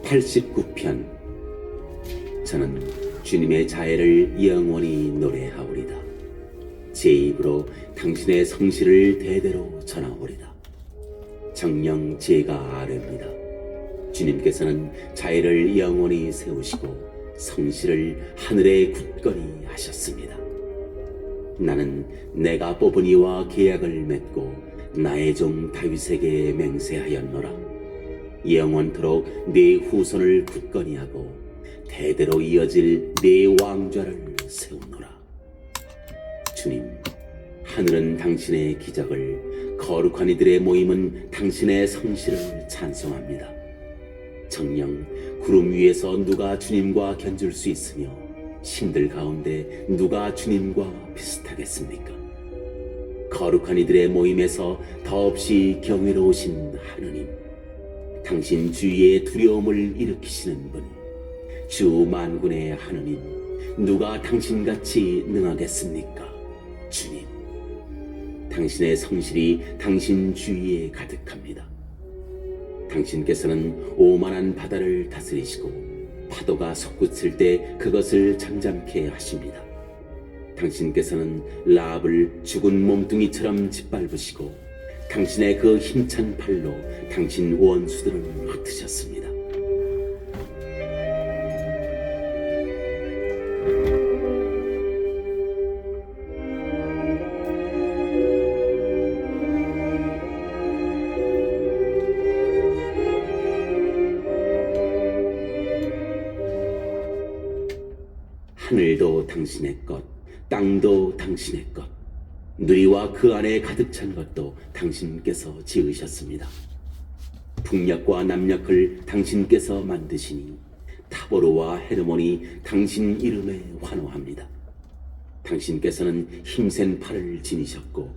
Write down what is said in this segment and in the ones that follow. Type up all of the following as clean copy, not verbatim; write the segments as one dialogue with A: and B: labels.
A: 89편. 저는 주님의 자애를 영원히 노래하오리다. 제 입으로 당신의 성실을 대대로 전하오리다. 정녕 제가 아뢰옵니다. 주님께서는 자애를 영원히 세우시고 성실을 하늘에 굳건히 하셨습니다. 나는 내가 뽑은 이와 계약을 맺고 나의 종 다윗에게 맹세하였노라. 영원토록 네 후손을 굳건히 하고 대대로 이어질 네 왕좌를 세우노라. 주님, 하늘은 당신의 기적을, 거룩한 이들의 모임은 당신의 성실을 찬송합니다. 정녕 구름 위에서 누가 주님과 견줄 수 있으며 신들 가운데 누가 주님과 비슷하겠습니까? 거룩한 이들의 모임에서 더없이 경외로우신 하느님, 당신 주위에 두려움을 일으키시는 분, 주 만군의 하느님, 누가 당신같이 능하겠습니까? 주님, 당신의 성실이 당신 주위에 가득합니다. 당신께서는 오만한 바다를 다스리시고 파도가 솟구칠 때 그것을 잠잠케 하십니다. 당신께서는 라합을 죽은 몸뚱이처럼 짓밟으시고 당신의 그 힘찬 팔로 당신 원수들을 흩으셨습니다. 하늘도 당신의 것, 땅도 당신의 것, 누리와 그 안에 가득 찬 것도 당신께서 지으셨습니다. 북녘과 남녘을 당신께서 만드시니 타보르와 헤르몬이 당신 이름에 환호합니다. 당신께서는 힘센 팔을 지니셨고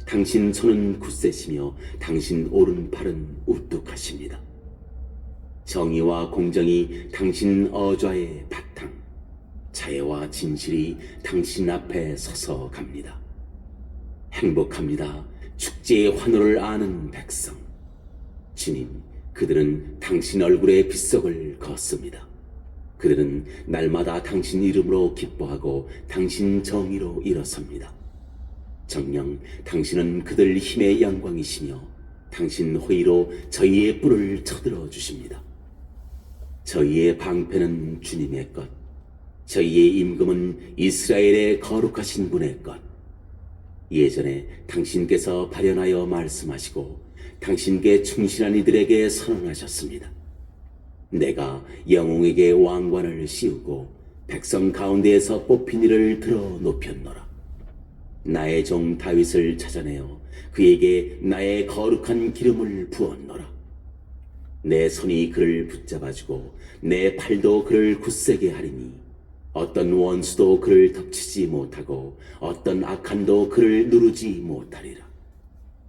A: 당신 손은 굳세시며 당신 오른팔은 우뚝하십니다. 정의와 공정이 당신 어좌의 바탕, 자애와 진실이 당신 앞에 서서 갑니다. 행복합니다. 축제의 환호를 아는 백성. 주님, 그들은 당신 얼굴에 빗속을 걷습니다. 그들은 날마다 당신 이름으로 기뻐하고 당신 정의로 일어섭니다. 정녕 당신은 그들 힘의 영광이시며 당신 호의로 저희의 뿔을 쳐들어 주십니다. 저희의 방패는 주님의 것, 저희의 임금은 이스라엘의 거룩하신 분의 것. 예전에 당신께서 발현하여 말씀하시고 당신께 충실한 이들에게 선언하셨습니다. 내가 영웅에게 왕관을 씌우고 백성 가운데에서 뽑힌 이를 들어 높였노라. 나의 종 다윗을 찾아내어 그에게 나의 거룩한 기름을 부었노라. 내 손이 그를 붙잡아주고 내 팔도 그를 굳세게 하리니 어떤 원수도 그를 덮치지 못하고 어떤 악한도 그를 누르지 못하리라.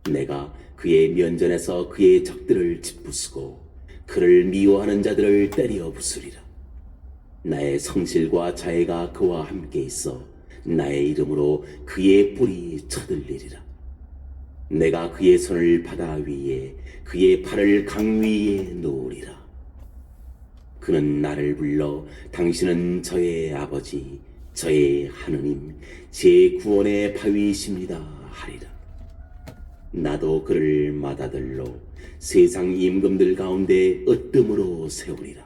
A: 내가 그의 면전에서 그의 적들을 짓부수고 그를 미워하는 자들을 때려 부수리라. 나의 성실과 자애가 그와 함께 있어 나의 이름으로 그의 뿔이 쳐들리리라. 내가 그의 손을 바다 위에 그의 팔을 강 위에 놓으리라. 그는 나를 불러 당신은 저의 아버지, 저의 하느님, 제 구원의 바위이십니다 하리라. 나도 그를 맏아들로 세상 임금들 가운데 으뜸으로 세우리라.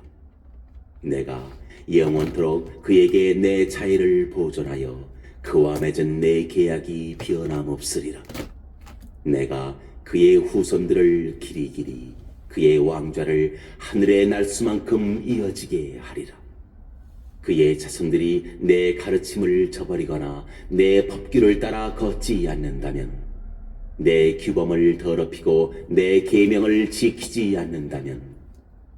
A: 내가 영원토록 그에게 내 자애를 보존하여 그와 맺은 내 계약이 변함없으리라. 내가 그의 후손들을 길이길이 그의 왕좌를 하늘의 날 수만큼 이어지게 하리라. 그의 자손들이 내 가르침을 저버리거나 내 법규를 따라 걷지 않는다면, 내 규범을 더럽히고 내 계명을 지키지 않는다면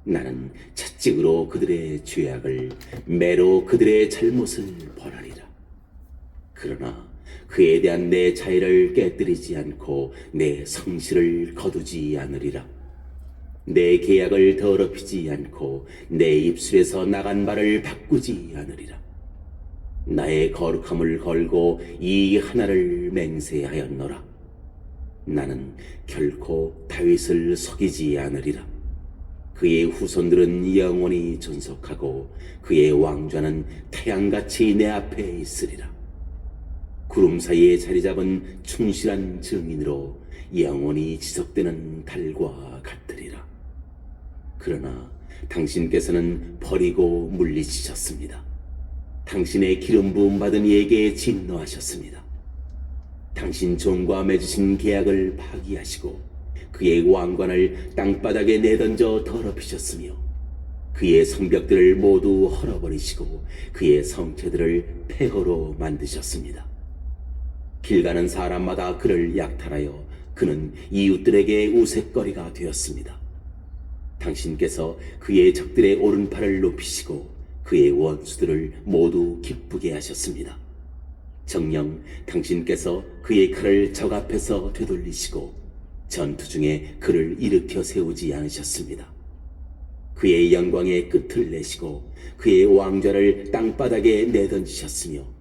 A: 나는 채찍으로 그들의 죄악을, 매로 그들의 잘못을 벌하리라. 그러나 그에 대한 내 자애를 깨뜨리지 않고 내 성실을 거두지 않으리라. 내 계약을 더럽히지 않고 내 입술에서 나간 말을 바꾸지 않으리라. 나의 거룩함을 걸고 이 하나를 맹세하였노라. 나는 결코 다윗을 속이지 않으리라. 그의 후손들은 영원히 존속하고 그의 왕좌는 태양같이 내 앞에 있으리라. 구름 사이에 자리 잡은 충실한 증인으로 영원히 지속되는 달과 같으리라. 그러나 당신께서는 버리고 물리치셨습니다. 당신의 기름 부음 받은 이에게 진노하셨습니다. 당신 종과 맺으신 계약을 파기하시고 그의 왕관을 땅바닥에 내던져 더럽히셨으며 그의 성벽들을 모두 헐어버리시고 그의 성체들을 폐허로 만드셨습니다. 길 가는 사람마다 그를 약탈하여 그는 이웃들에게 우윳거리가 되었습니다. 당신께서 그의 적들의 오른팔을 높이시고 그의 원수들을 모두 기쁘게 하셨습니다. 정녕 당신께서 그의 칼을 적 앞에서 되돌리시고 전투 중에 그를 일으켜 세우지 않으셨습니다. 그의 영광의 끝을 내시고 그의 왕좌를 땅바닥에 내던지셨으며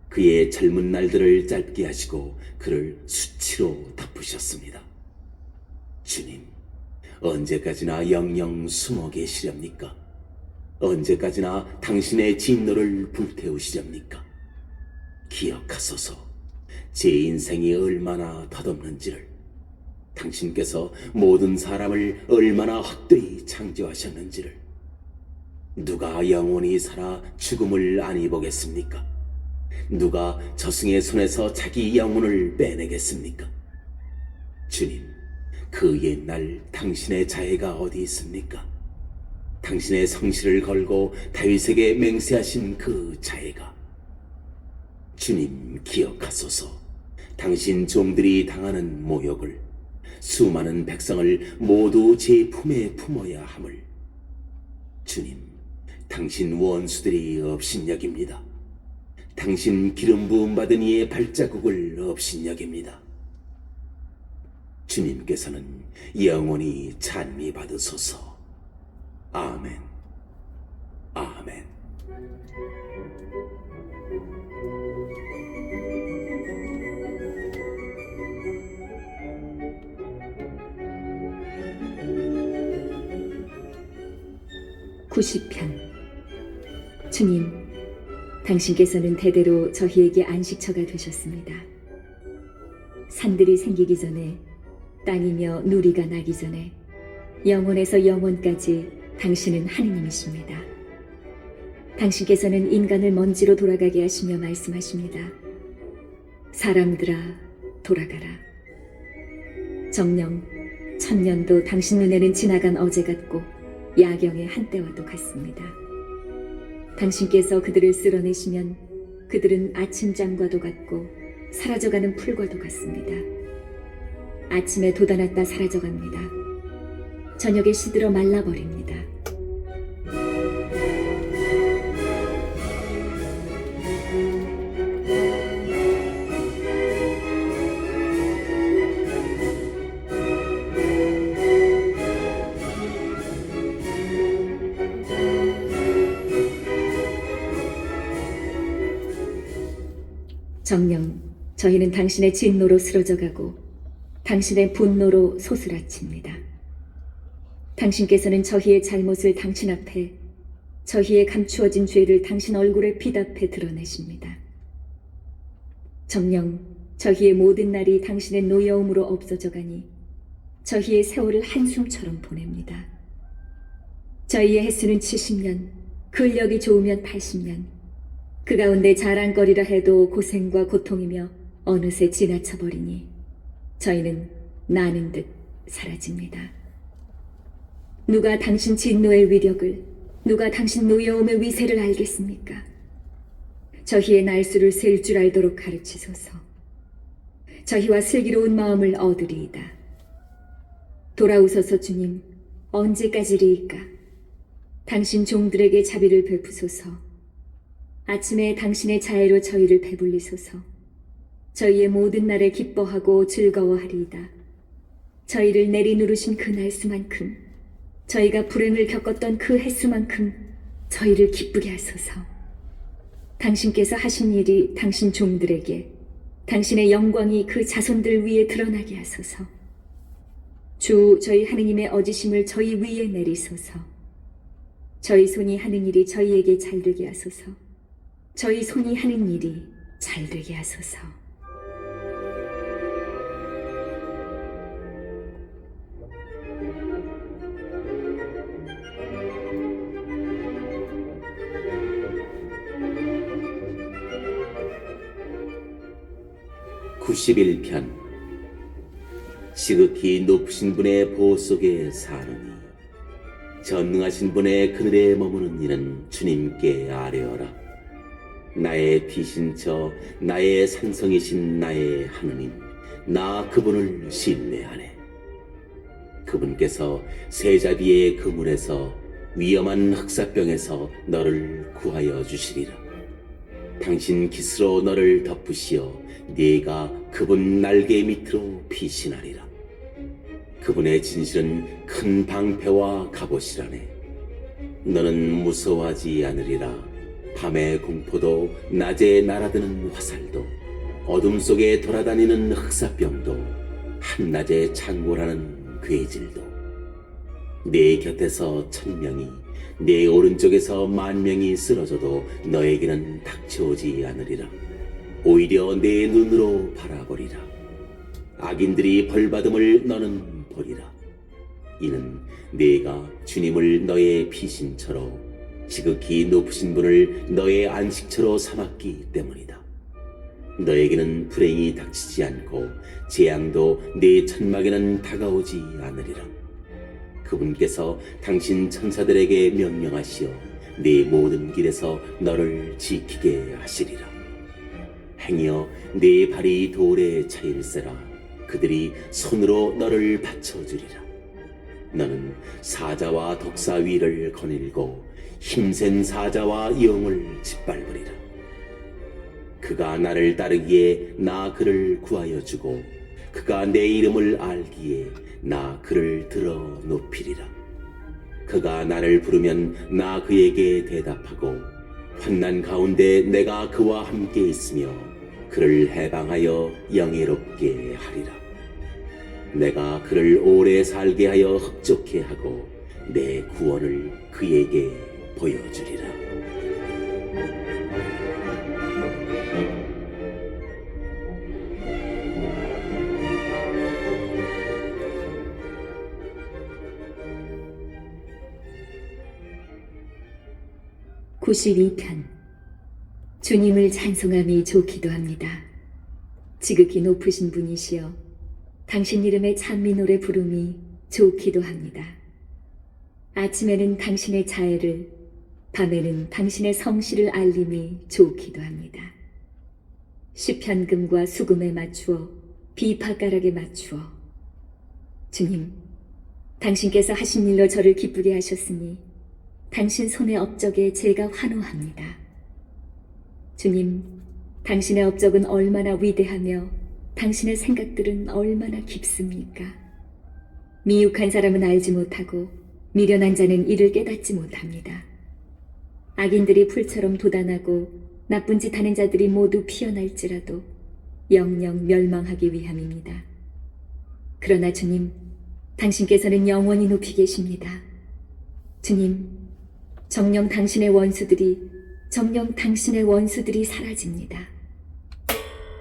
A: 그의 젊은 날들을 짧게 하시고 그를 수치로 덮으셨습니다. 주님, 언제까지나 영영 숨어 계시렵니까? 언제까지나 당신의 진노를 불태우시렵니까? 기억하소서. 제 인생이 얼마나 덧없는지를, 당신께서 모든 사람을 얼마나 헛되이 창조하셨는지를. 누가 영원히 살아 죽음을 안이 보겠습니까? 누가 저승의 손에서 자기 영혼을 빼내겠습니까? 주님, 그 옛날 당신의 자애가 어디 있습니까? 당신의 성실을 걸고 다윗에게 맹세하신 그 자애가. 주님, 기억하소서. 당신 종들이 당하는 모욕을, 수많은 백성을 모두 제 품에 품어야 함을. 주님, 당신 원수들이 업신여깁니다. 당신 기름 부음 받은 이의 발자국을 업신여깁니다. 주님께서는 영원히 찬미 받으소서. 아멘. 아멘.
B: (90편) 주님, 당신께서는 대대로 저희에게 안식처가 되셨습니다. 산들이 생기기 전에, 땅이며 누리가 나기 전에 영원에서 영원까지 당신은 하느님이십니다. 당신께서는 인간을 먼지로 돌아가게 하시며 말씀하십니다. 사람들아, 돌아가라. 정녕 천년도 당신 눈에는 지나간 어제 같고 야경의 한때와도 같습니다. 당신께서 그들을 쓸어내시면 그들은 아침잠과도 같고 사라져가는 풀과도 같습니다. 아침에 돋아났다 사라져갑니다. 저녁에 시들어 말라버립니다. 정녕 저희는 당신의 진노로 쓰러져가고 당신의 분노로 소스라칩니다. 당신께서는 저희의 잘못을 당신 앞에, 저희의 감추어진 죄를 당신 얼굴의 빛 앞에 드러내십니다. 정녕 저희의 모든 날이 당신의 노여움으로 없어져가니 저희의 세월을 한숨처럼 보냅니다. 저희의 횟수는 70년, 근력이 좋으면 80년, 그 가운데 자랑거리라 해도 고생과 고통이며 어느새 지나쳐버리니 저희는 나는 듯 사라집니다. 누가 당신 진노의 위력을, 누가 당신 노여움의 위세를 알겠습니까? 저희의 날수를 셀 줄 알도록 가르치소서. 저희와 슬기로운 마음을 얻으리이다. 돌아오소서 주님, 언제까지리이까? 당신 종들에게 자비를 베푸소서. 아침에 당신의 자애로 저희를 배불리소서. 저희의 모든 날에 기뻐하고 즐거워하리이다. 저희를 내리누르신 그 날수만큼, 저희가 불행을 겪었던 그 횟수만큼 저희를 기쁘게 하소서. 당신께서 하신 일이 당신 종들에게, 당신의 영광이 그 자손들 위에 드러나게 하소서. 주 저희 하느님의 어지심을 저희 위에 내리소서. 저희 손이 하는 일이 저희에게 잘되게 하소서. 저희 손이 하는 일이 잘되게 하소서.
A: (91편) 지극히 높으신 분의 보호 속에 사느니 전능하신 분의 그늘에 머무는 이는 주님께 아뢰어라. 나의 피신처 나의 산성이신 나의 하느님, 나 그분을 신뢰하네. 그분께서 세자비의 그물에서 위험한 흑사병에서 너를 구하여 주시리라. 당신 깃으로 너를 덮으시어 네가 그분 날개 밑으로 피신하리라. 그분의 진실은 큰 방패와 갑옷이라네. 너는 무서워하지 않으리라. 밤의 공포도 낮에 날아드는 화살도 어둠 속에 돌아다니는 흑사병도 한낮에 창궐하는 괴질도 네 곁에서 1000명이 네 오른쪽에서 10,000명이 쓰러져도 너에게는 닥쳐오지 않으리라. 오히려 내 눈으로 바라보리라. 악인들이 벌받음을 너는 보리라. 이는 네가 주님을 너의 피신처로 지극히 높으신 분을 너의 안식처로 삼았기 때문이다. 너에게는 불행이 닥치지 않고 재앙도 네 천막에는 다가오지 않으리라. 그분께서 당신 천사들에게 명령하시어 네 모든 길에서 너를 지키게 하시리라. 행여 네 발이 돌에 차일세라. 그들이 손으로 너를 받쳐주리라. 너는 사자와 독사 위를 거닐고 힘센 사자와 영을 짓밟으리라. 그가 나를 따르기에 나 그를 구하여 주고 그가 내 이름을 알기에 나 그를 들어 높이리라. 그가 나를 부르면 나 그에게 대답하고 환난 가운데 내가 그와 함께 있으며 그를 해방하여 영예롭게 하리라. 내가 그를 오래 살게 하여 흡족해 하고 내 구원을 그에게 보여주리라.
B: (92편) 주님을 찬송함이 좋기도 합니다. 지극히 높으신 분이시여 당신 이름의 찬미 노래 부름이 좋기도 합니다. 아침에는 당신의 자애를, 밤에는 당신의 성실을 알림이 좋기도 합니다. 시편금과 수금에 맞추어 비파가락에 맞추어 주님, 당신께서 하신 일로 저를 기쁘게 하셨으니 당신 손의 업적에 제가 환호합니다. 주님, 당신의 업적은 얼마나 위대하며 당신의 생각들은 얼마나 깊습니까? 미혹한 사람은 알지 못하고 미련한 자는 이를 깨닫지 못합니다. 악인들이 풀처럼 돋아나고 나쁜 짓 하는 자들이 모두 피어날지라도 영영 멸망하기 위함입니다. 그러나 주님, 당신께서는 영원히 높이 계십니다. 주님, 정녕 당신의 원수들이 사라집니다.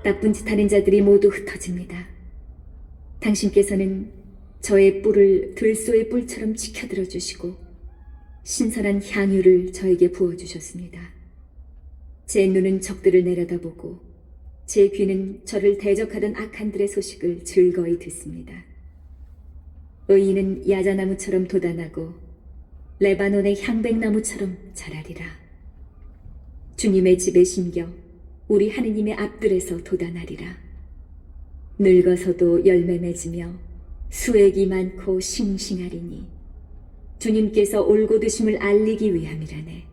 B: 나쁜 짓 하는 자들이 모두 흩어집니다. 당신께서는 저의 뿔을 들소의 뿔처럼 지켜들어 주시고 신선한 향유를 저에게 부어주셨습니다. 제 눈은 적들을 내려다보고 제 귀는 저를 대적하던 악한들의 소식을 즐거이 듣습니다. 의인은 야자나무처럼 돋아나고 레바논의 향백나무처럼 자라리라. 주님의 집에 심겨 우리 하느님의 앞들에서 돋아나리라. 늙어서도 열매 맺으며 수액이 많고 싱싱하리니 주님께서 올고 드심을 알리기 위함이라네.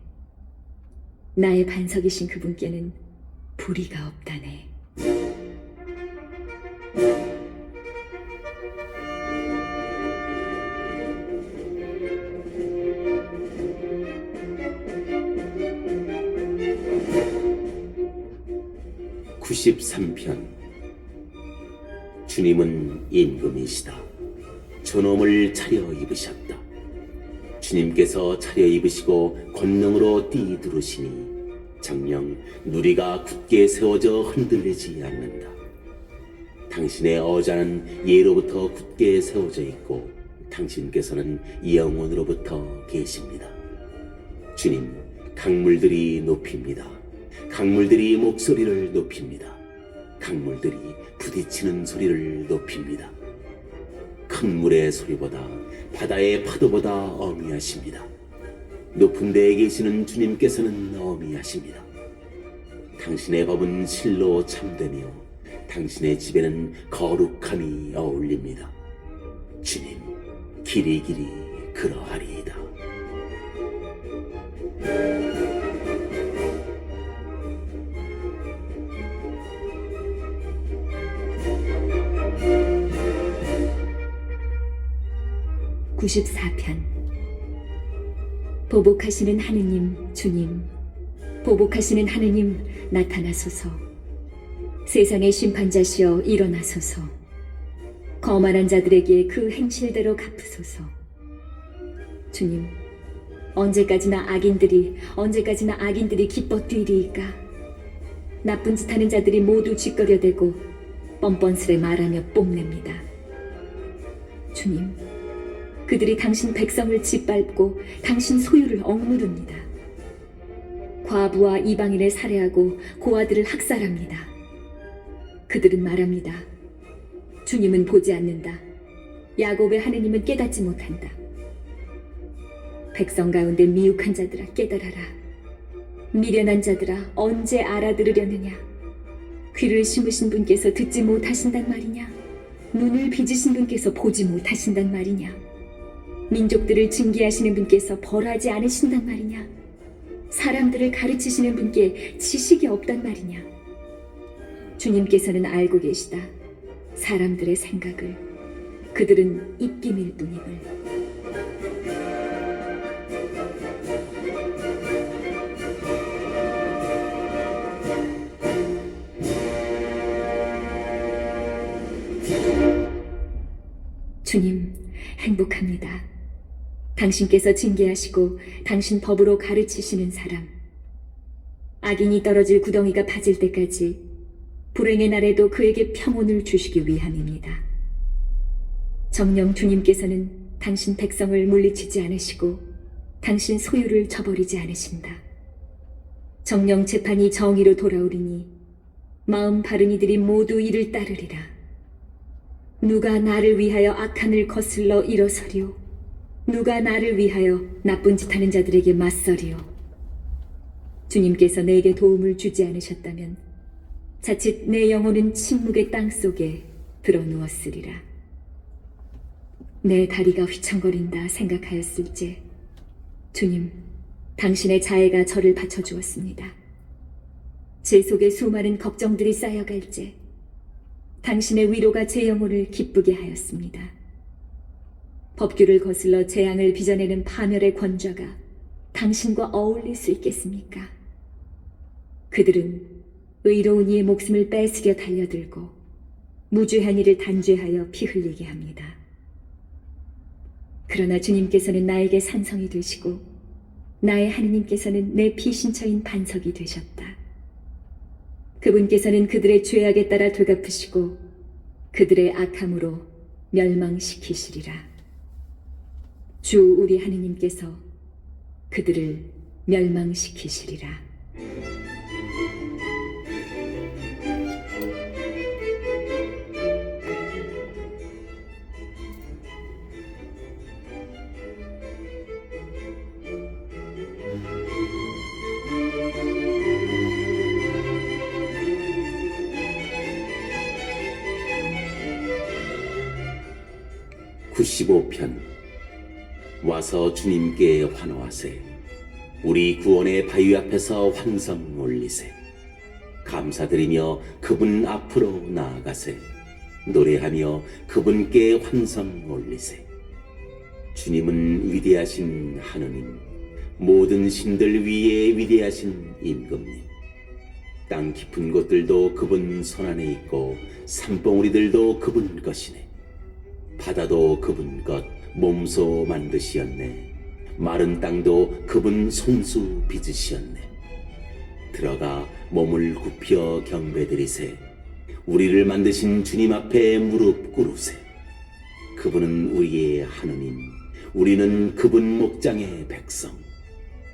B: 나의 반석이신 그분께는 불의가 없다네. (93편) 주님은 임금이시다.
A: 존엄을 차려 입으셨다. 주님께서 차려 입으시고 권능으로 띠두르시니 정녕 누리가 굳게 세워져 흔들리지 않는다. 당신의 어자는 예로부터 굳게 세워져 있고 당신께서는 영원으로부터 계십니다. 주님, 강물들이 높입니다. 강물들이 목소리를 높입니다. 강물들이 부딪히는 소리를 높입니다. 큰 물의 소리보다 바다의 파도보다 어미하십니다. 높은 데에 계시는 주님께서는 어미하십니다. 당신의 법은 실로 참되며 당신의 집에는 거룩함이 어울립니다. 주님, 길이 그러하리이다.
B: (94편) 보복하시는 하느님 주님, 보복하시는 하느님 나타나소서. 세상의 심판자시여 일어나소서. 거만한 자들에게 그 행실대로 갚으소서. 주님, 언제까지나 악인들이 기뻐 뛰리이까? 나쁜 짓 하는 자들이 모두 쥐꺼려대고 뻔뻔스레 말하며 뽐냅니다. 주님, 그들이 당신 백성을 짓밟고 당신 소유를 억누릅니다. 과부와 이방인을 살해하고 고아들을 학살합니다. 그들은 말합니다. 주님은 보지 않는다. 야곱의 하느님은 깨닫지 못한다. 백성 가운데 미혹한 자들아 깨달아라. 미련한 자들아 언제 알아들으려느냐. 귀를 심으신 분께서 듣지 못하신단 말이냐. 눈을 빚으신 분께서 보지 못하신단 말이냐. 민족들을 징계하시는 분께서 벌하지 않으신단 말이냐. 사람들을 가르치시는 분께 지식이 없단 말이냐. 주님께서는 알고 계시다. 사람들의 생각을. 그들은 입김일 뿐임을. 주님, 행복합니다. 당신께서 징계하시고 당신 법으로 가르치시는 사람. 악인이 떨어질 구덩이가 파질 때까지 불행의 날에도 그에게 평온을 주시기 위함입니다. 정녕 주님께서는 당신 백성을 물리치지 않으시고 당신 소유를 저버리지 않으신다. 정녕 재판이 정의로 돌아오리니 마음 바른 이들이 모두 이를 따르리라. 누가 나를 위하여 악한 을 거슬러 일어서리오. 누가 나를 위하여 나쁜 짓 하는 자들에게 맞서리오. 주님께서 내게 도움을 주지 않으셨다면 자칫 내 영혼은 침묵의 땅 속에 드러누웠으리라. 내 다리가 휘청거린다 생각하였을지 주님, 당신의 자애가 저를 받쳐주었습니다. 제 속에 수많은 걱정들이 쌓여갈지 당신의 위로가 제 영혼을 기쁘게 하였습니다. 법규를 거슬러 재앙을 빚어내는 파멸의 권좌가 당신과 어울릴 수 있겠습니까? 그들은 의로운 이의 목숨을 뺏으려 달려들고 무죄한 이를 단죄하여 피 흘리게 합니다. 그러나 주님께서는 나에게 산성이 되시고 나의 하느님께서는 내 피신처인 반석이 되셨다. 그분께서는 그들의 죄악에 따라 되갚으시고 그들의 악함으로 멸망시키시리라. 주 우리 하느님께서 그들을 멸망시키시리라.
A: (95편) 와서 주님께 환호하세. 우리 구원의 바위 앞에서 환성 올리세. 감사드리며 그분 앞으로 나아가세. 노래하며 그분께 환성 올리세. 주님은 위대하신 하느님, 모든 신들 위에 위대하신 임금님. 땅 깊은 곳들도 그분 손 안에 있고 산봉우리들도 그분 것이네. 바다도 그분 것 몸소 만드시었네. 마른 땅도 그분 손수 빚으시었네. 들어가 몸을 굽혀 경배드리세. 우리를 만드신 주님 앞에 무릎 꿇으세. 그분은 우리의 하느님, 우리는 그분 목장의 백성,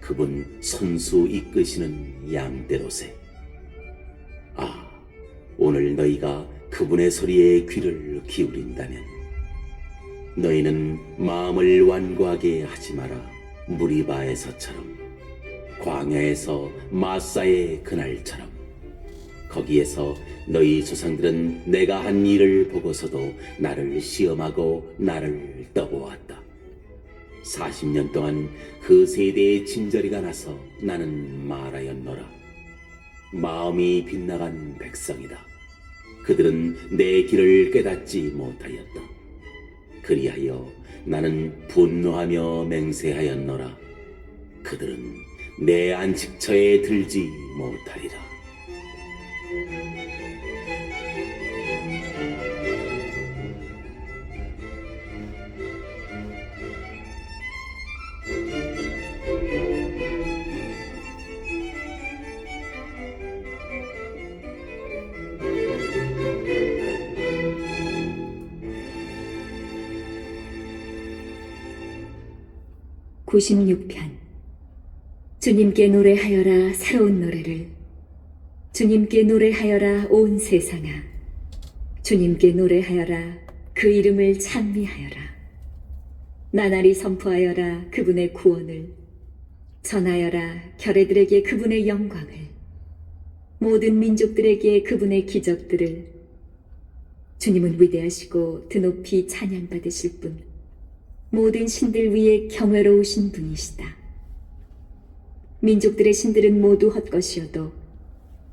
A: 그분 손수 이끄시는 양떼로세. 아, 오늘 너희가 그분의 소리에 귀를 기울인다면 너희는 마음을 완고하게 하지 마라. 무리바에서처럼, 광야에서 마사의 그날처럼. 거기에서 너희 조상들은 내가 한 일을 보고서도 나를 시험하고 나를 떠보았다. 40년 동안 그 세대의 진저리가 나서 나는 말하였노라. 마음이 빗나간 백성이다. 그들은 내 길을 깨닫지 못하였다. 그리하여 나는 분노하며 맹세하였노라. 그들은 내 안식처에 들지 못하리라.
B: (96편) 주님께 노래하여라 새로운 노래를. 주님께 노래하여라 온 세상아. 주님께 노래하여라 그 이름을 찬미하여라. 나날이 선포하여라 그분의 구원을. 전하여라 결애들에게 그분의 영광을. 모든 민족들에게 그분의 기적들을. 주님은 위대하시고 드높이 찬양받으실 분, 모든 신들 위에 경외로우신 분이시다. 민족들의 신들은 모두 헛것이어도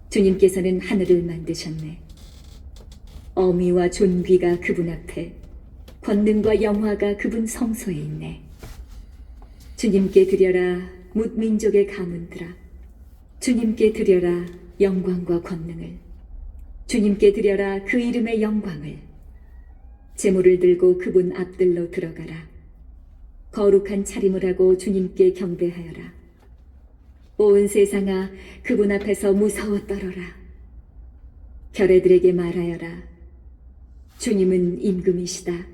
B: 주님께서는 하늘을 만드셨네. 어미와 존귀가 그분 앞에, 권능과 영화가 그분 성소에 있네. 주님께 드려라 뭇 민족의 가문들아. 주님께 드려라 영광과 권능을. 주님께 드려라 그 이름의 영광을. 제물을 들고 그분 앞들로 들어가라. 거룩한 차림을 하고 주님께 경배하여라. 온 세상아 그분 앞에서 무서워 떨어라. 결애들에게 말하여라. 주님은 임금이시다.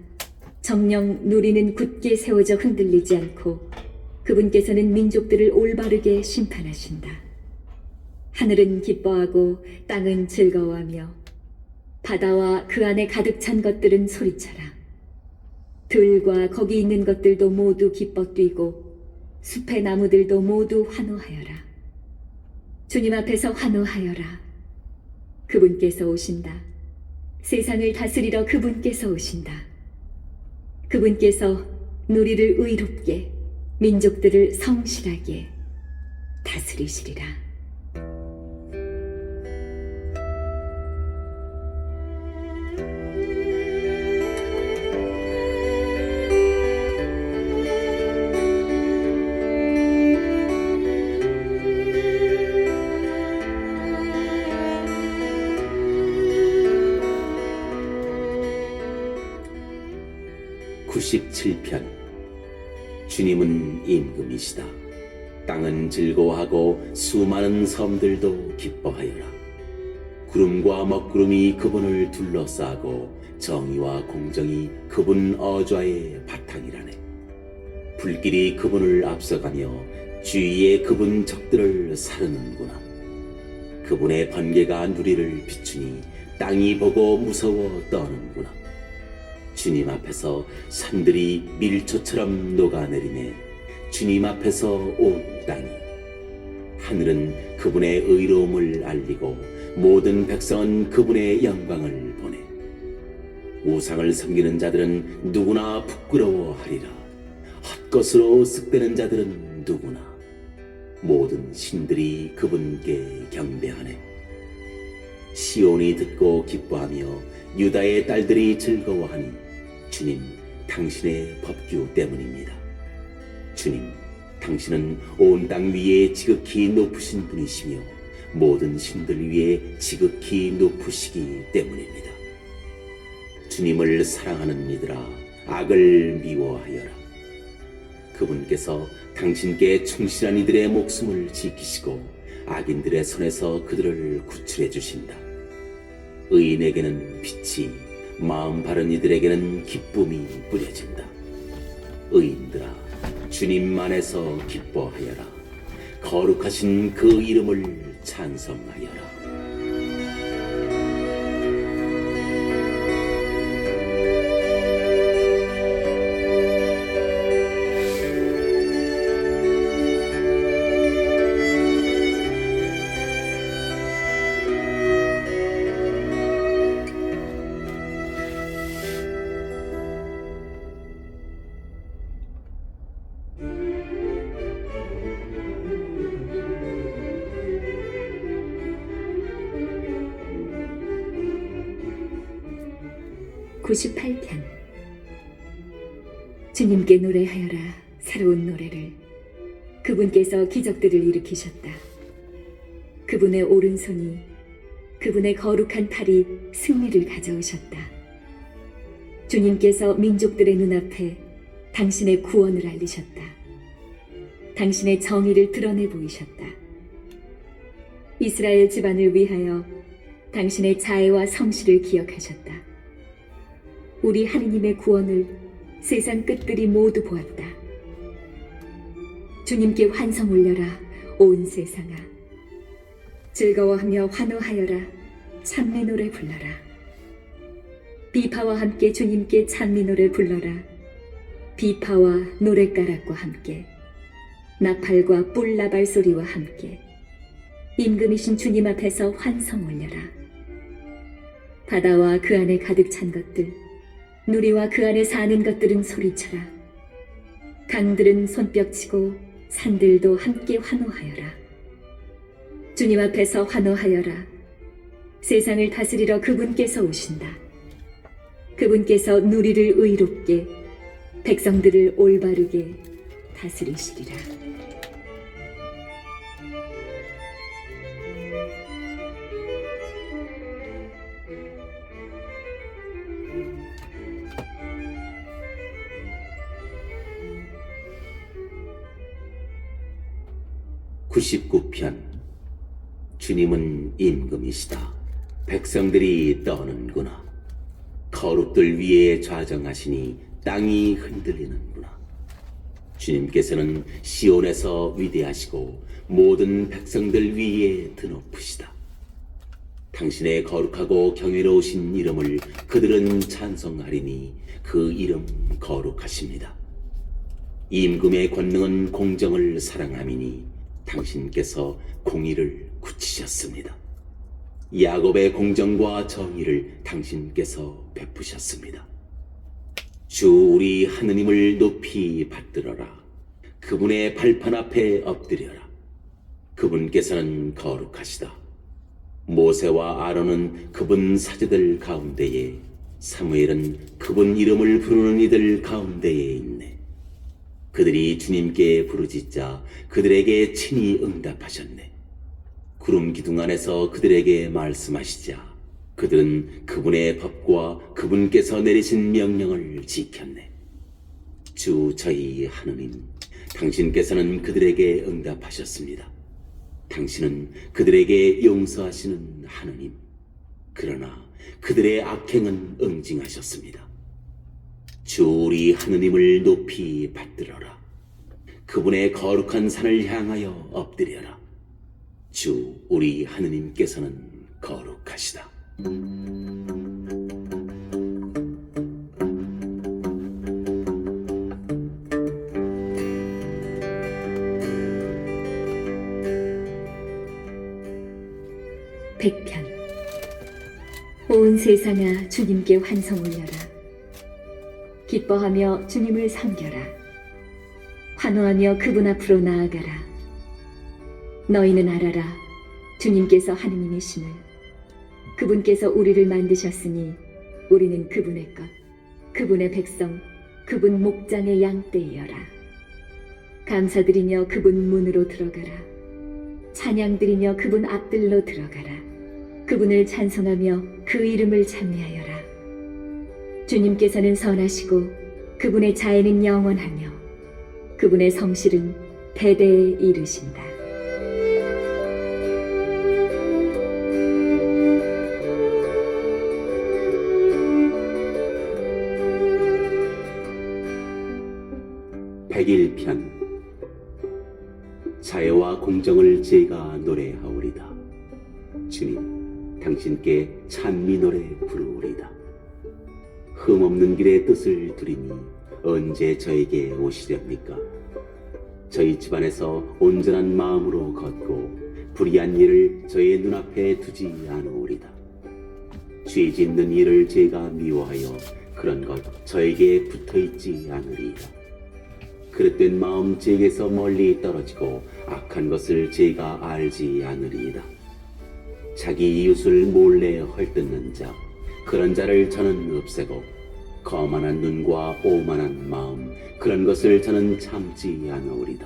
B: 정령 누리는 굳게 세워져 흔들리지 않고 그분께서는 민족들을 올바르게 심판하신다. 하늘은 기뻐하고 땅은 즐거워하며 바다와 그 안에 가득 찬 것들은 소리쳐라. 들과 거기 있는 것들도 모두 기뻐 뛰고 숲의 나무들도 모두 환호하여라. 주님 앞에서 환호하여라. 그분께서 오신다. 세상을 다스리러 그분께서 오신다. 그분께서 누리를 의롭게, 민족들을 성실하게 다스리시리라.
A: (97편) 주님은 임금이시다. 땅은 즐거워하고 수많은 섬들도 기뻐하여라. 구름과 먹구름이 그분을 둘러싸고 정의와 공정이 그분 어좌의 바탕이라네. 불길이 그분을 앞서가며 주위에 그분 적들을 사르는구나. 그분의 번개가 누리를 비추니 땅이 보고 무서워 떠는구나. 주님 앞에서 산들이 밀초처럼 녹아내리네. 주님 앞에서 온 땅이. 하늘은 그분의 의로움을 알리고 모든 백성은 그분의 영광을 보내. 우상을 섬기는 자들은 누구나 부끄러워하리라. 헛것으로 쓱대는 자들은 누구나. 모든 신들이 그분께 경배하네. 시온이 듣고 기뻐하며 유다의 딸들이 즐거워하니 주님, 당신의 법규 때문입니다. 주님, 당신은 온 땅 위에 지극히 높으신 분이시며 모든 신들 위에 지극히 높으시기 때문입니다. 주님을 사랑하는 이들아, 악을 미워하여라. 그분께서 당신께 충실한 이들의 목숨을 지키시고 악인들의 손에서 그들을 구출해 주신다. 의인에게는 빛이, 마음 바른 이들에게는 기쁨이 뿌려진다. 의인들아, 주님 안에서 기뻐하여라. 거룩하신 그 이름을 찬송하여라.
B: (98편) 주님께 노래하여라. 새로운 노래를. 그분께서 기적들을 일으키셨다. 그분의 오른손이, 그분의 거룩한 팔이 승리를 가져오셨다. 주님께서 민족들의 눈앞에 당신의 구원을 알리셨다. 당신의 정의를 드러내 보이셨다. 이스라엘 집안을 위하여 당신의 자애와 성실을 기억하셨다. 우리 하느님의 구원을 세상 끝들이 모두 보았다. 주님께 환성 올려라, 온 세상아. 즐거워하며 환호하여라, 찬미 노래 불러라. 비파와 함께 주님께 찬미 노래 불러라. 비파와 노랫가락과 함께, 나팔과 뿔나발 소리와 함께 임금이신 주님 앞에서 환성 올려라. 바다와 그 안에 가득 찬 것들, 누리와 그 안에 사는 것들은 소리쳐라. 강들은 손뼉치고 산들도 함께 환호하여라. 주님 앞에서 환호하여라. 세상을 다스리러 그분께서 오신다. 그분께서 누리를 의롭게, 백성들을 올바르게 다스리시리라.
A: (99편) 주님은 임금이시다. 백성들이 떠는구나. 거룩들 위에 좌정하시니 땅이 흔들리는구나. 주님께서는 시온에서 위대하시고 모든 백성들 위에 드높으시다. 당신의 거룩하고 경외로우신 이름을 그들은 찬송하리니 그 이름 거룩하십니다. 임금의 권능은 공정을 사랑함이니 당신께서 공의를 굳히셨습니다. 야곱의 공정과 정의를 당신께서 베푸셨습니다. 주 우리 하느님을 높이 받들어라. 그분의 발판 앞에 엎드려라. 그분께서는 거룩하시다. 모세와 아론은 그분 사제들 가운데에, 사무엘은 그분 이름을 부르는 이들 가운데에 있네. 그들이 주님께 부르짖자 그들에게 친히 응답하셨네. 구름 기둥 안에서 그들에게 말씀하시자 그들은 그분의 법과 그분께서 내리신 명령을 지켰네. 주 저희 하느님, 당신께서는 그들에게 응답하셨습니다. 당신은 그들에게 용서하시는 하느님. 그러나 그들의 악행은 응징하셨습니다. 주 우리 하느님을 높이 받들어라. 그분의 거룩한 산을 향하여 엎드려라. 주 우리 하느님께서는 거룩하시다.
B: (100편) 온 세상아, 주님께 환성 올려라. 기뻐하며 주님을 섬겨라. 환호하며 그분 앞으로 나아가라. 너희는 알아라. 주님께서 하느님이심을. 그분께서 우리를 만드셨으니 우리는 그분의 것, 그분의 백성, 그분 목장의 양떼이여라. 감사드리며 그분 문으로 들어가라. 찬양드리며 그분 앞들로 들어가라. 그분을 찬송하며 그 이름을 찬미하여라. 주님께서는 선하시고 그분의 자애는 영원하며 그분의 성실은 대대에 이르신다.
A: 백일편. 자애와 공정을 제가 노래하오리다. 주님, 당신께 찬미 노래 부르오리다. 흠없는 길의 뜻을 두리니 언제 저에게 오시렵니까? 저희 집안에서 온전한 마음으로 걷고 불의한 일을 저의 눈앞에 두지 않으오리다. 죄 짓는 일을 제가 미워하여 그런 것 저에게 붙어있지 않으리이다. 그릇된 마음 제게서 멀리 떨어지고 악한 것을 제가 알지 않으리이다. 자기 이웃을 몰래 헐뜯는 자, 그런 자를 저는 없애고 거만한 눈과 오만한 마음, 그런 것을 저는 참지 않으리이다.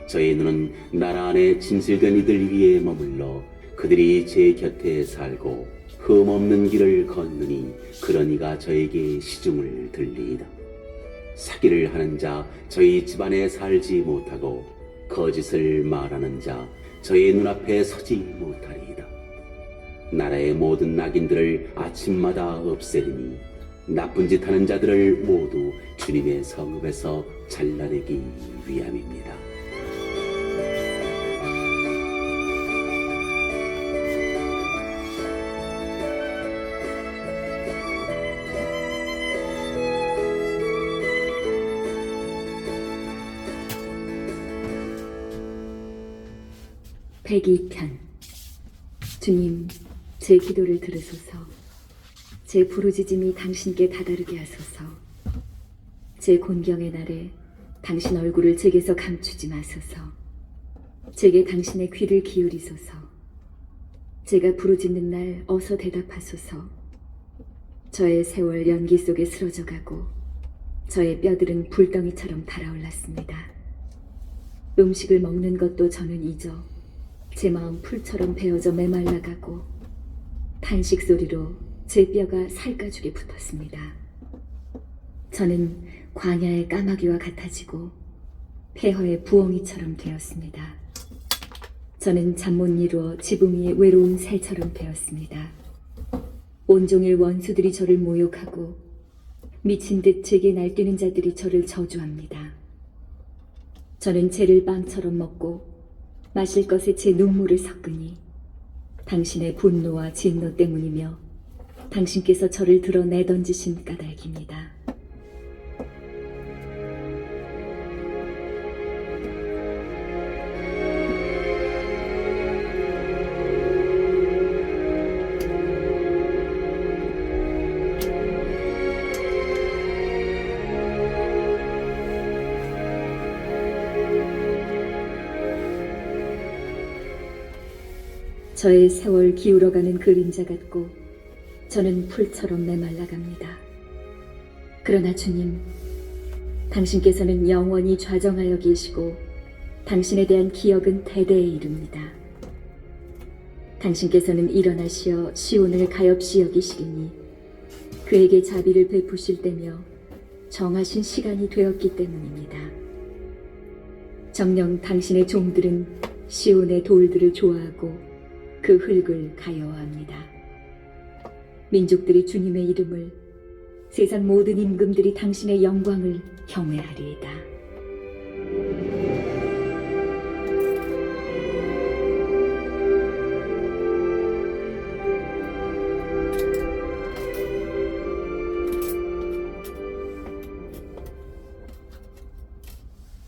A: 저의 눈은 나라 안에 진실된 이들 위에 머물러 그들이 제 곁에 살고 흠없는 길을 걷느니 그런 이가 저에게 시중을 들리이다. 사기를 하는 자 저희 집안에 살지 못하고 거짓을 말하는 자 저의 눈앞에 서지 못하리이다. 나라의 모든 악인들을 아침마다 없애리니 나쁜 짓 하는 자들을 모두 주님의 성읍에서 잘라내기 위함입니다.
B: 백이편. 주님, 제 기도를 들으소서. 제 부르짖음이 당신께 다다르게 하소서. 제 곤경의 날에 당신 얼굴을 제게서 감추지 마소서. 제게 당신의 귀를 기울이소서. 제가 부르짖는 날 어서 대답하소서. 저의 세월 연기 속에 쓰러져가고 저의 뼈들은 불덩이처럼 달아올랐습니다. 음식을 먹는 것도 저는 잊어 제 마음 풀처럼 베어져 메말라가고 탄식 소리로 제 뼈가 살가죽에 붙었습니다. 저는 광야의 까마귀와 같아지고 폐허의 부엉이처럼 되었습니다. 저는 잠 못 이루어 지붕 위의 외로운 새처럼 되었습니다. 온종일 원수들이 저를 모욕하고 미친 듯 제게 날뛰는 자들이 저를 저주합니다. 저는 죄를 빵처럼 먹고 마실 것에 제 눈물을 섞으니 당신의 분노와 진노 때문이며 당신께서 저를 들어 내던지신 까닭입니다. 저의 세월 기울어가는 그림자 같고 저는 풀처럼 메말라갑니다. 그러나 주님, 당신께서는 영원히 좌정하여 계시고 당신에 대한 기억은 대대에 이릅니다. 당신께서는 일어나시어 시온을 가엾이 여기시리니 그에게 자비를 베푸실 때며 정하신 시간이 되었기 때문입니다. 정녕 당신의 종들은 시온의 돌들을 좋아하고 그 흙을 가여워합니다. 민족들이 주님의 이름을, 세상 모든 임금들이 당신의 영광을 경외하리이다.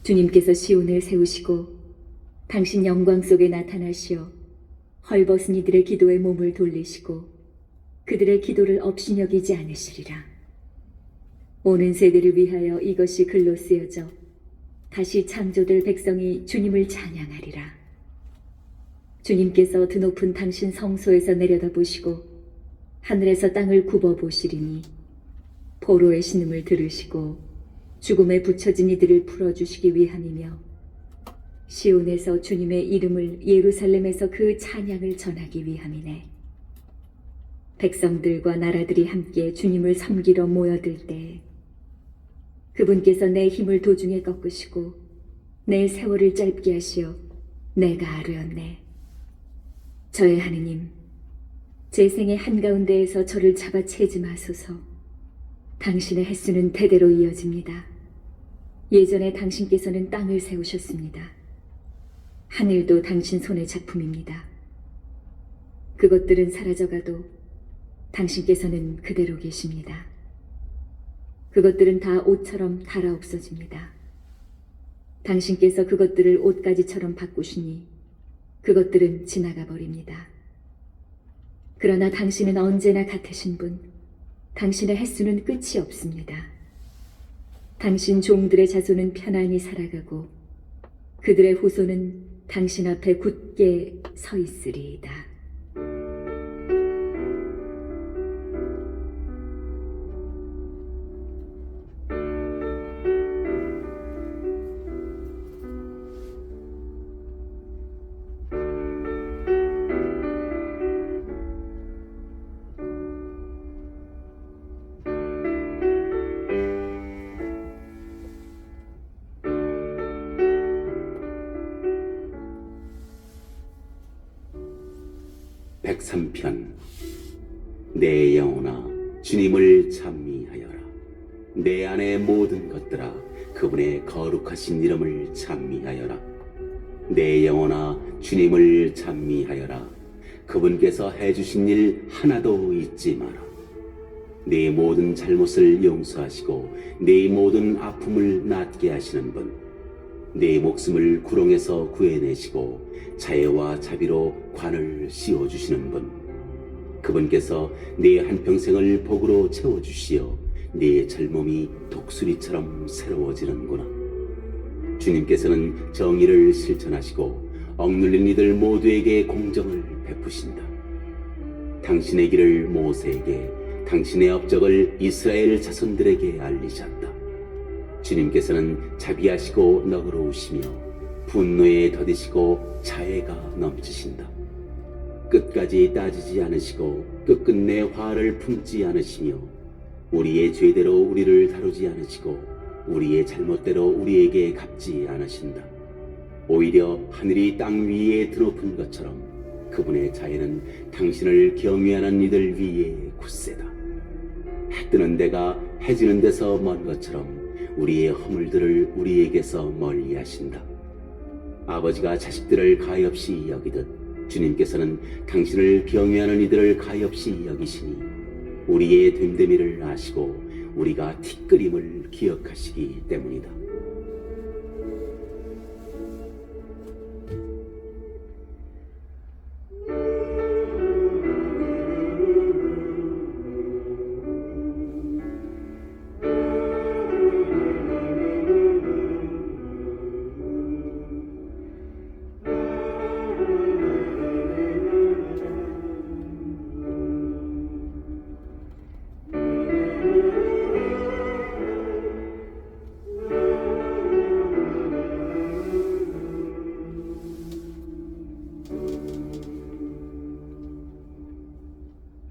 B: 주님께서 시온을 세우시고 당신 영광 속에 나타나시어 헐벗은 이들의 기도에 몸을 돌리시고 그들의 기도를 업신여기지 않으시리라. 오는 세대를 위하여 이것이 글로 쓰여져 다시 창조될 백성이 주님을 찬양하리라. 주님께서 드높은 당신 성소에서 내려다보시고 하늘에서 땅을 굽어보시리니 포로의 신음을 들으시고 죽음에 붙여진 이들을 풀어주시기 위함이며 시온에서 주님의 이름을, 예루살렘에서 그 찬양을 전하기 위함이네. 백성들과 나라들이 함께 주님을 섬기러 모여들 때 그분께서 내 힘을 도중에 꺾으시고 내 세월을 짧게 하시어 내가 아뢰었네. 저의 하느님, 제 생의 한가운데에서 저를 잡아채지 마소서. 당신의 횟수는 대대로 이어집니다. 예전에 당신께서는 땅을 세우셨습니다. 하늘도 당신 손의 작품입니다. 그것들은 사라져가도 당신께서는 그대로 계십니다. 그것들은 다 옷처럼 닳아 없어집니다. 당신께서 그것들을 옷가지처럼 바꾸시니 그것들은 지나가 버립니다. 그러나 당신은 언제나 같으신 분, 당신의 횟수는 끝이 없습니다. 당신 종들의 자손은 편안히 살아가고 그들의 후손은 당신 앞에 굳게 서 있으리이다.
A: 백삼편. 내 영혼아 주님을 찬미하여라. 내 안의 모든 것들아 그분의 거룩하신 이름을 찬미하여라. 내 영혼아 주님을 찬미하여라. 그분께서 해주신 일 하나도 잊지 마라. 네 모든 잘못을 용서하시고 네 모든 아픔을 낫게 하시는 분, 네 목숨을 구렁에서 구해내시고 자애와 자비로 관을 씌워주시는 분, 그분께서 네 한평생을 복으로 채워주시어 네 젊음이 독수리처럼 새로워지는구나. 주님께서는 정의를 실천하시고 억눌린 이들 모두에게 공정을 베푸신다. 당신의 길을 모세에게, 당신의 업적을 이스라엘 자손들에게 알리셨다. 주님께서는 자비하시고 너그러우시며 분노에 더디시고 자애가 넘치신다. 끝까지 따지지 않으시고 끝끝내 화를 품지 않으시며 우리의 죄대로 우리를 다루지 않으시고 우리의 잘못대로 우리에게 갚지 않으신다. 오히려 하늘이 땅 위에 드높은 것처럼 그분의 자애는 당신을 경외하는 이들 위에 굳세다. 해 뜨는 데가 해 지는 데서 먼 것처럼 우리의 허물들을 우리에게서 멀리 하신다. 아버지가 자식들을 가엾이 여기듯 주님께서는 당신을 경외하는 이들을 가엾이 여기시니 우리의 됨됨이를 아시고 우리가 티끌임을 기억하시기 때문이다.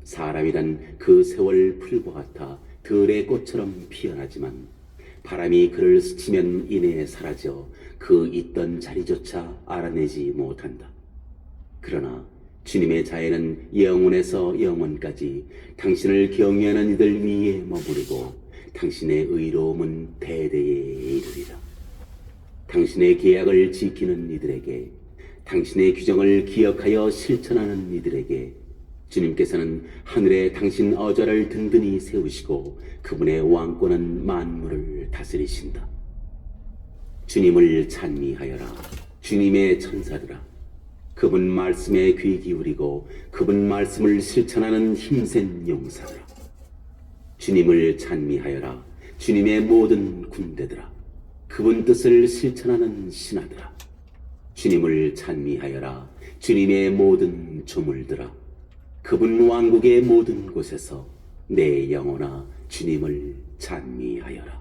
A: 사람이란 그 세월 풀과 같아 들의 꽃처럼 피어나지만 바람이 그를 스치면 이내에 사라져 그 있던 자리조차 알아내지 못한다. 그러나 주님의 자애는 영원에서 영원까지 당신을 경외하는 이들 위에 머무르고 당신의 의로움은 대대에 이르리라. 당신의 계약을 지키는 이들에게, 당신의 규정을 기억하여 실천하는 이들에게 주님께서는 하늘에 당신 어좌를 든든히 세우시고 그분의 왕권은 만물을 다스리신다. 주님을 찬미하여라. 주님의 천사들아, 그분 말씀에 귀 기울이고 그분 말씀을 실천하는 힘센 용사들아, 주님을 찬미하여라. 주님의 모든 군대들아, 그분 뜻을 실천하는 신하들아, 주님을 찬미하여라. 주님의 모든 조물들아, 그분 왕국의 모든 곳에서 내 영혼아 주님을 찬미하여라.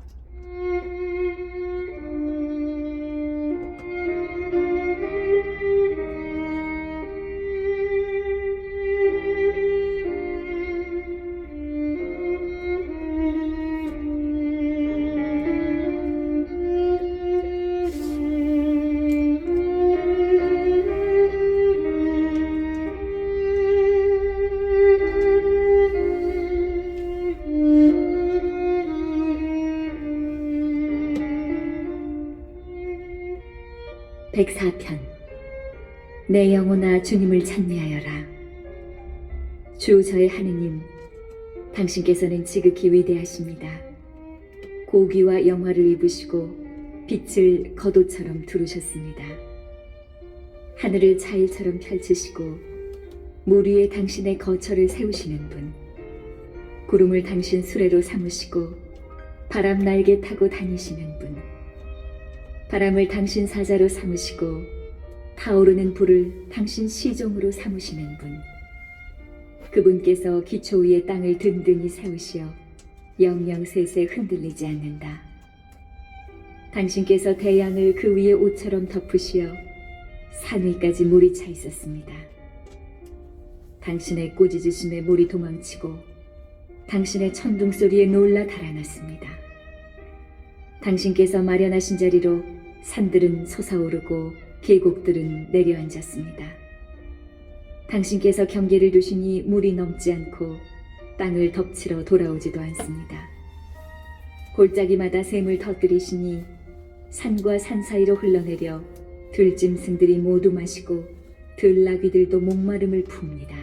B: 104편. 내 영혼아 주님을 찬미하여라. 주 저의 하느님, 당신께서는 지극히 위대하십니다. 고귀와 영화를 입으시고 빛을 겉옷처럼 두르셨습니다. 하늘을 자일처럼 펼치시고 물 위에 당신의 거처를 세우시는 분, 구름을 당신 수레로 삼으시고 바람 날개 타고 다니시는 분, 바람을 당신 사자로 삼으시고 타오르는 불을 당신 시종으로 삼으시는 분, 그분께서 기초 위에 땅을 든든히 세우시어 영영세세 흔들리지 않는다. 당신께서 대양을 그 위에 옷처럼 덮으시어 산 위까지 물이 차 있었습니다. 당신의 꾸짖으심에 물이 도망치고 당신의 천둥 소리에 놀라 달아났습니다. 당신께서 마련하신 자리로 산들은 솟아오르고 계곡들은 내려앉았습니다. 당신께서 경계를 두시니 물이 넘지 않고 땅을 덮치러 돌아오지도 않습니다. 골짜기마다 샘을 터뜨리시니 산과 산 사이로 흘러내려 들짐승들이 모두 마시고 들나귀들도 목마름을 풉니다.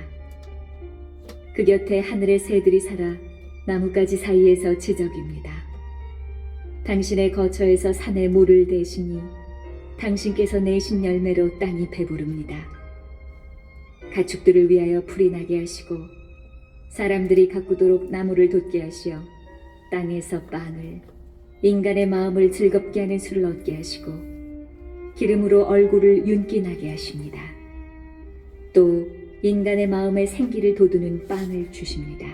B: 그 곁에 하늘의 새들이 살아 나뭇가지 사이에서 지저귀입니다. 당신의 거처에서 산에 물을 대시니 당신께서 내신 열매로 땅이 배부릅니다. 가축들을 위하여 풀이 나게 하시고 사람들이 가꾸도록 나무를 돋게 하시어 땅에서 빵을, 인간의 마음을 즐겁게 하는 술을 얻게 하시고 기름으로 얼굴을 윤기 나게 하십니다. 또 인간의 마음에 생기를 돋우는 빵을 주십니다.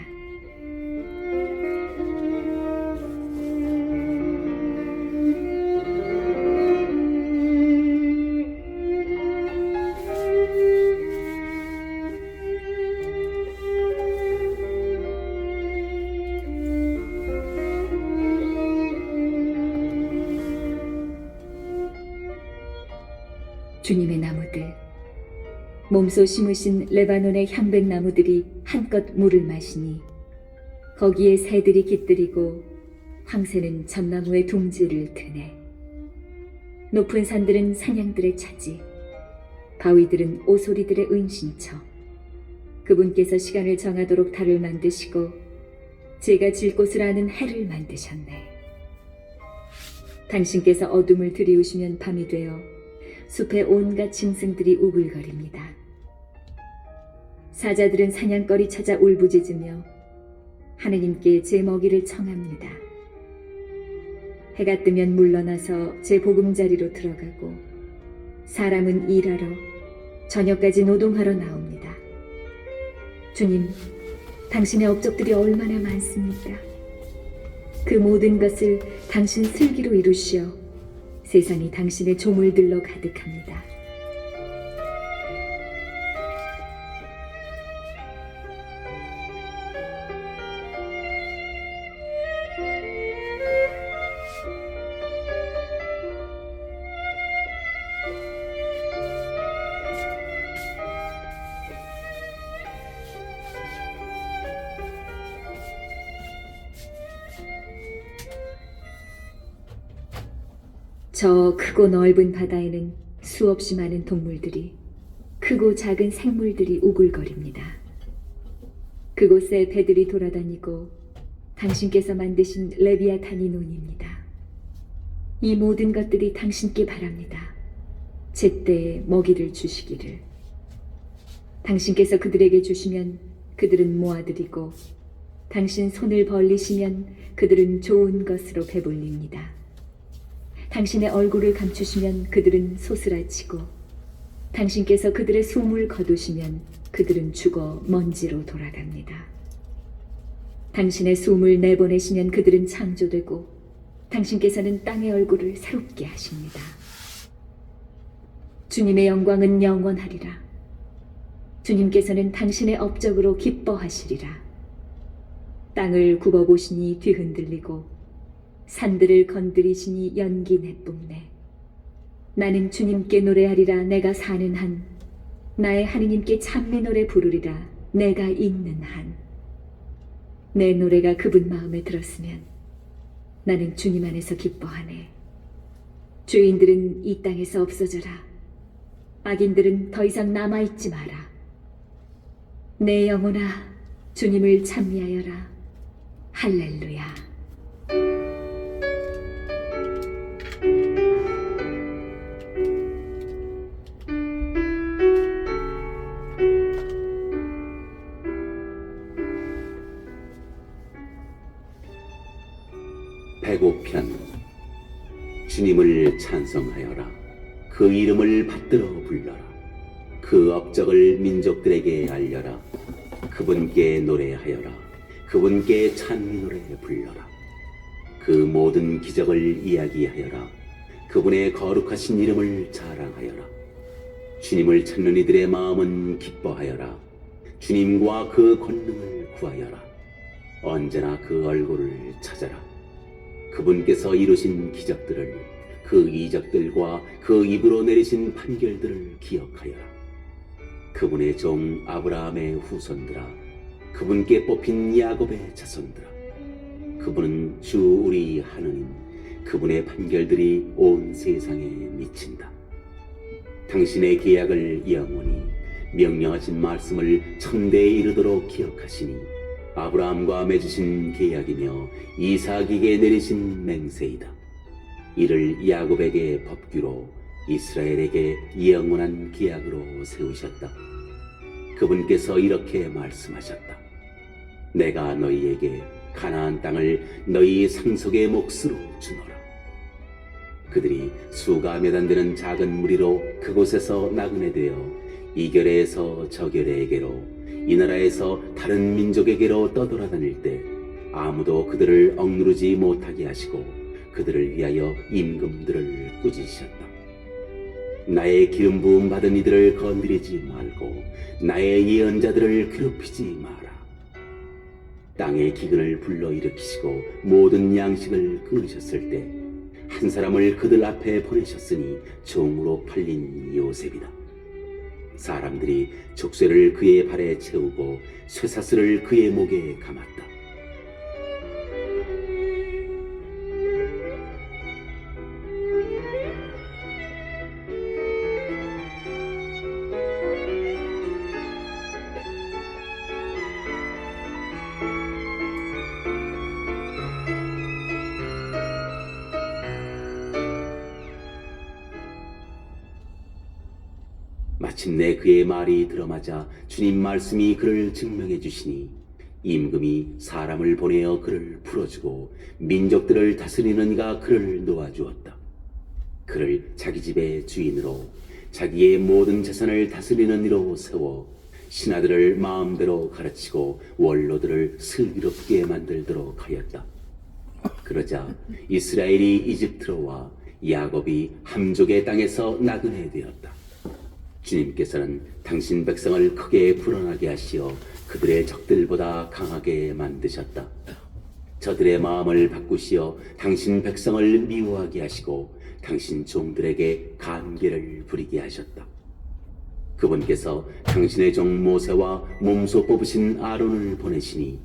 B: 주님의 나무들, 몸소 심으신 레바논의 향백나무들이 한껏 물을 마시니 거기에 새들이 깃들이고 황새는 전나무의 둥지를 트네. 높은 산들은 사냥들의 차지, 바위들은 오소리들의 은신처. 그분께서 시간을 정하도록 달을 만드시고 제가 질 곳을 아는 해를 만드셨네. 당신께서 어둠을 들이우시면 밤이 되어 숲의 온갖 짐승들이 우글거립니다. 사자들은 사냥거리 찾아 울부짖으며 하느님께 제 먹이를 청합니다. 해가 뜨면 물러나서 제 보금자리로 들어가고 사람은 일하러 저녁까지 노동하러 나옵니다. 주님, 당신의 업적들이 얼마나 많습니까? 그 모든 것을 당신 슬기로 이루시어 세상이 당신의 조물들로 가득합니다. 저 크고 넓은 바다에는 수없이 많은 동물들이, 크고 작은 생물들이 우글거립니다. 그곳에 배들이 돌아다니고 당신께서 만드신 레비아탄이 논입니다. 이 모든 것들이 당신께 바랍니다. 제때에 먹이를 주시기를. 당신께서 그들에게 주시면 그들은 모아들이고 당신 손을 벌리시면 그들은 좋은 것으로 배불립니다. 당신의 얼굴을 감추시면 그들은 소스라치고 당신께서 그들의 숨을 거두시면 그들은 죽어 먼지로 돌아갑니다. 당신의 숨을 내보내시면 그들은 창조되고 당신께서는 땅의 얼굴을 새롭게 하십니다. 주님의 영광은 영원하리라. 주님께서는 당신의 업적으로 기뻐하시리라. 땅을 굽어보시니 뒤흔들리고 산들을 건드리시니 연기 내뿜네. 나는 주님께 노래하리라. 내가 사는 한, 나의 하느님께 찬미 노래 부르리라. 내가 있는 한. 내 노래가 그분 마음에 들었으면 나는 주님 안에서 기뻐하네. 죄인들은 이 땅에서 없어져라. 악인들은 더 이상 남아있지 마라. 내 영혼아, 주님을 찬미하여라. 할렐루야.
A: 배고편. 주님을 찬송하여라. 그 이름을 받들어 불러라. 그 업적을 민족들에게 알려라. 그분께 노래하여라. 그분께 찬미 노래 불러라. 그 모든 기적을 이야기하여라. 그분의 거룩하신 이름을 자랑하여라. 주님을 찾는 이들의 마음은 기뻐하여라. 주님과 그 권능을 구하여라. 언제나 그 얼굴을 찾아라. 그분께서 이루신 기적들을, 그 이적들과 그 입으로 내리신 판결들을 기억하여라. 그분의 종 아브라함의 후손들아, 그분께 뽑힌 야곱의 자손들아, 그분은 주 우리 하느님, 그분의 판결들이 온 세상에 미친다. 당신의 계약을 영원히, 명령하신 말씀을 천대에 이르도록 기억하시니 아브라함과 맺으신 계약이며 이삭에게 내리신 맹세이다. 이를 야곱에게 법규로, 이스라엘에게 영원한 계약으로 세우셨다. 그분께서 이렇게 말씀하셨다. 내가 너희에게 가나안 땅을 너희 상속의 몫으로 주노라. 그들이 수가 몇 안 되는 작은 무리로 그곳에서 나그네 되어 이 결에서 저 결에게로, 이 나라에서 다른 민족에게로 떠돌아다닐 때 아무도 그들을 억누르지 못하게 하시고 그들을 위하여 임금들을 꾸짖으셨다. 나의 기름 부음 받은 이들을 건드리지 말고 나의 예언자들을 괴롭히지 마라. 땅의 기근을 불러일으키시고 모든 양식을 끊으셨을 때 한 사람을 그들 앞에 보내셨으니 종으로 팔린 요셉이다. 사람들이 족쇄를 그의 발에 채우고 쇠사슬을 그의 목에 감았다. 마침내 그의 말이 들어맞아 주님 말씀이 그를 증명해 주시니 임금이 사람을 보내어 그를 풀어주고 민족들을 다스리는 이가 그를 놓아주었다. 그를 자기 집의 주인으로, 자기의 모든 재산을 다스리는 이로 세워 신하들을 마음대로 가르치고 원로들을 슬기롭게 만들도록 하였다. 그러자 이스라엘이 이집트로 와 야곱이 함족의 땅에서 나그네 되었다. 주님께서는 당신 백성을 크게 불어나게 하시어 그들의 적들보다 강하게 만드셨다. 저들의 마음을 바꾸시어 당신 백성을 미워하게 하시고 당신 종들에게 간계를 부리게 하셨다. 그분께서 당신의 종 모세와 몸소 뽑으신 아론을 보내시니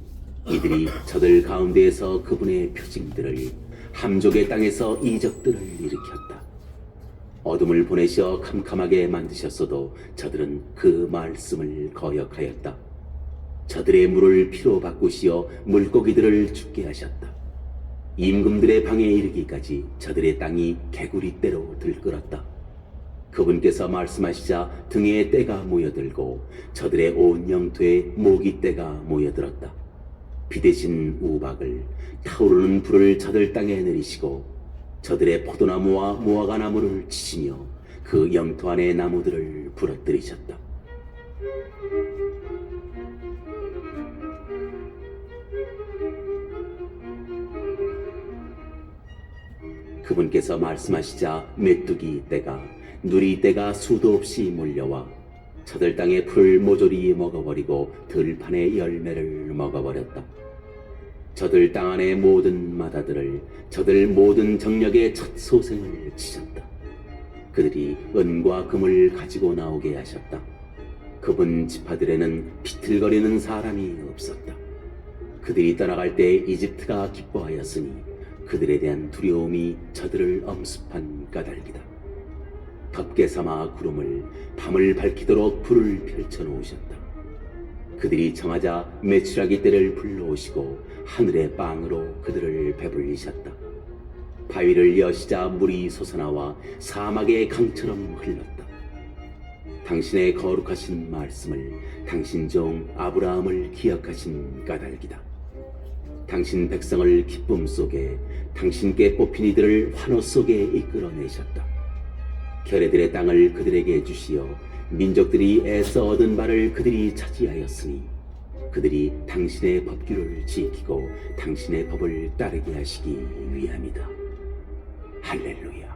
A: 이들이 저들 가운데에서 그분의 표징들을, 함족의 땅에서 이적들을 일으켰다. 어둠을 보내셔 캄캄하게 만드셨어도 저들은 그 말씀을 거역하였다. 저들의 물을 피로 바꾸시어 물고기들을 죽게 하셨다. 임금들의 방에 이르기까지 저들의 땅이 개구리떼로 들끓었다. 그분께서 말씀하시자 등에 떼가 모여들고 저들의 온 영토에 모기떼가 모여들었다. 비 대신 우박을, 타오르는 불을 저들 땅에 내리시고 저들의 포도나무와 무화과 나무를 치시며 그 영토 안의 나무들을 부러뜨리셨다. 그분께서 말씀하시자 메뚜기 떼가, 누리 떼가 수도 없이 몰려와 저들 땅의 풀을 모조리 먹어버리고 들판의 열매를 먹어버렸다. 저들 땅 안의 모든 마다들을, 저들 모든 정력의 첫 소생을 치셨다. 그들이 은과 금을 가지고 나오게 하셨다. 그분 지파들에는 비틀거리는 사람이 없었다. 그들이 떠나갈 때 이집트가 기뻐하였으니 그들에 대한 두려움이 저들을 엄습한 까닭이다. 덮개 삼아 구름을 밤을 밝히도록 불을 펼쳐 놓으셨다. 그들이 청하자 메추라기 떼를 불러오시고 하늘의 빵으로 그들을 배불리셨다. 바위를 여시자 물이 솟아나와 사막의 강처럼 흘렀다. 당신의 거룩하신 말씀을 당신 종 아브라함을 기억하신 까닭이다. 당신 백성을 기쁨 속에 당신께 뽑힌 이들을 환호 속에 이끌어내셨다. 결의들의 땅을 그들에게 주시어 민족들이 애써 얻은 바를 그들이 차지하였으니 그들이 당신의 법규를 지키고 당신의 법을 따르게 하시기 위함이다. 할렐루야.